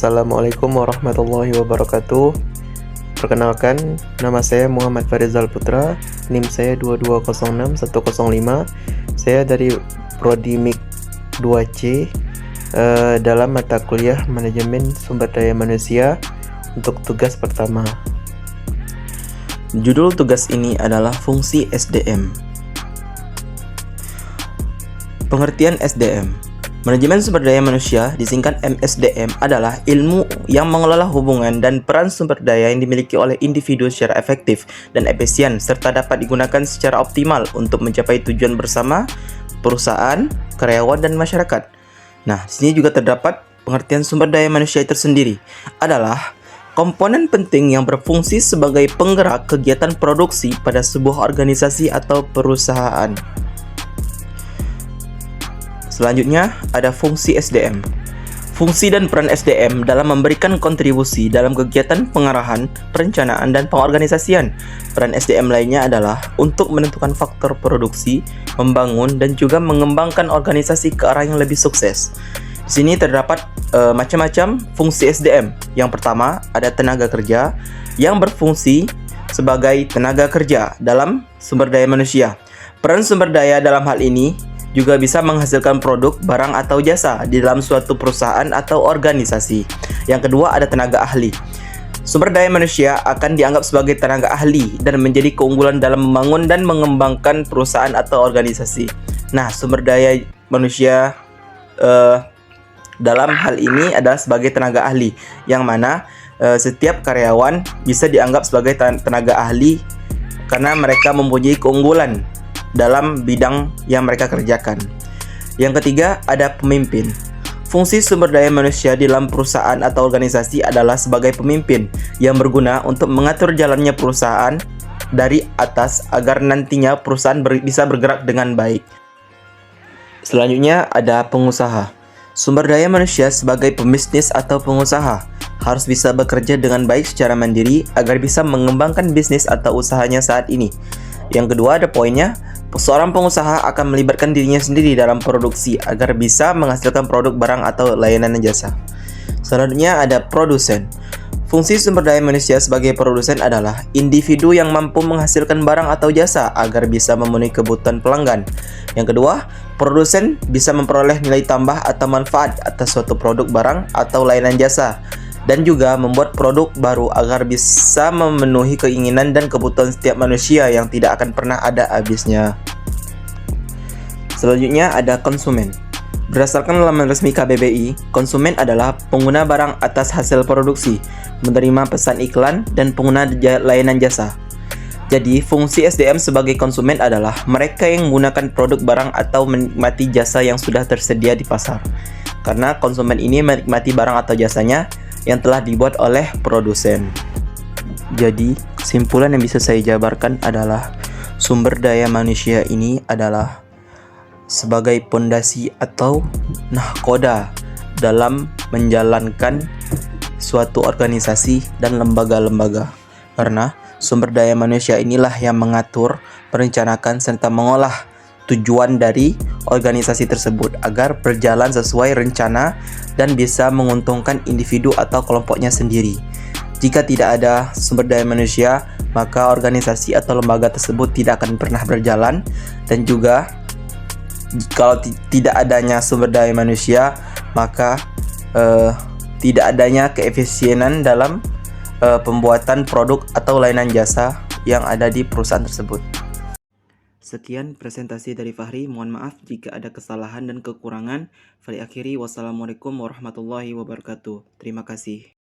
Assalamualaikum warahmatullahi wabarakatuh. Perkenalkan, nama saya Muhammad Farizal Putra, NIM saya 2206105. Saya dari Prodi MIK 2C dalam mata kuliah Manajemen Sumber Daya Manusia untuk tugas pertama. Judul tugas ini adalah fungsi SDM. Pengertian SDM. Manajemen Sumber Daya Manusia, disingkat MSDM, adalah ilmu yang mengelola hubungan dan peran sumber daya yang dimiliki oleh individu secara efektif dan efisien serta dapat digunakan secara optimal untuk mencapai tujuan bersama perusahaan, karyawan, dan masyarakat. Nah, di sini juga terdapat pengertian sumber daya manusia tersendiri adalah komponen penting yang berfungsi sebagai penggerak kegiatan produksi pada sebuah organisasi atau perusahaan. Selanjutnya, ada fungsi SDM. Fungsi dan peran SDM dalam memberikan kontribusi dalam kegiatan pengarahan, perencanaan, dan pengorganisasian. Peran SDM lainnya adalah untuk menentukan faktor produksi, membangun, dan juga mengembangkan organisasi ke arah yang lebih sukses. Di sini terdapat macam-macam fungsi SDM. Yang pertama, ada tenaga kerja yang berfungsi sebagai tenaga kerja dalam sumber daya manusia. Peran sumber daya dalam hal ini juga bisa menghasilkan produk, barang, atau jasa di dalam suatu perusahaan atau organisasi. Yang kedua, ada tenaga ahli. Sumber daya manusia akan dianggap sebagai tenaga ahli dan menjadi keunggulan dalam membangun dan mengembangkan perusahaan atau organisasi. Nah, sumber daya manusia dalam hal ini adalah sebagai tenaga ahli, yang mana setiap karyawan bisa dianggap sebagai tenaga ahli karena mereka mempunyai keunggulan dalam bidang yang mereka kerjakan. Yang ketiga, ada pemimpin. Fungsi sumber daya manusia di dalam perusahaan atau organisasi adalah sebagai pemimpin yang berguna untuk mengatur jalannya perusahaan dari atas agar nantinya perusahaan bisa bergerak dengan baik. Selanjutnya, ada pengusaha. Sumber daya manusia sebagai pembisnis atau pengusaha harus bisa bekerja dengan baik secara mandiri agar bisa mengembangkan bisnis atau usahanya saat ini. Yang kedua, ada poinnya, seorang pengusaha akan melibatkan dirinya sendiri dalam produksi agar bisa menghasilkan produk, barang, atau layanan dan jasa. Selanjutnya, ada produsen. Fungsi sumber daya manusia sebagai produsen adalah individu yang mampu menghasilkan barang atau jasa agar bisa memenuhi kebutuhan pelanggan. Yang kedua, produsen bisa memperoleh nilai tambah atau manfaat atas suatu produk, barang, atau layanan jasa, dan juga membuat produk baru agar bisa memenuhi keinginan dan kebutuhan setiap manusia yang tidak akan pernah ada habisnya. Selanjutnya, ada konsumen. Berdasarkan laman resmi KBBI, konsumen adalah pengguna barang atas hasil produksi, menerima pesan iklan, dan pengguna layanan jasa. Jadi, fungsi SDM sebagai konsumen adalah mereka yang menggunakan produk, barang, atau menikmati jasa yang sudah tersedia di pasar. Karena konsumen ini menikmati barang atau jasanya yang telah dibuat oleh produsen. Jadi, kesimpulan yang bisa saya jabarkan adalah sumber daya manusia ini adalah sebagai pondasi atau nahkoda dalam menjalankan suatu organisasi dan lembaga-lembaga. Karena sumber daya manusia inilah yang mengatur, merencanakan, serta mengolah tujuan dari organisasi tersebut agar berjalan sesuai rencana dan bisa menguntungkan individu atau kelompoknya sendiri. Jika tidak ada sumber daya manusia, maka organisasi atau lembaga tersebut tidak akan pernah berjalan, dan juga kalau tidak adanya sumber daya manusia, maka tidak adanya keefisienan dalam pembuatan produk atau layanan jasa yang ada di perusahaan tersebut. Sekian presentasi dari Fahri, mohon maaf jika ada kesalahan dan kekurangan. Fahri akhiri, wassalamualaikum warahmatullahi wabarakatuh. Terima kasih.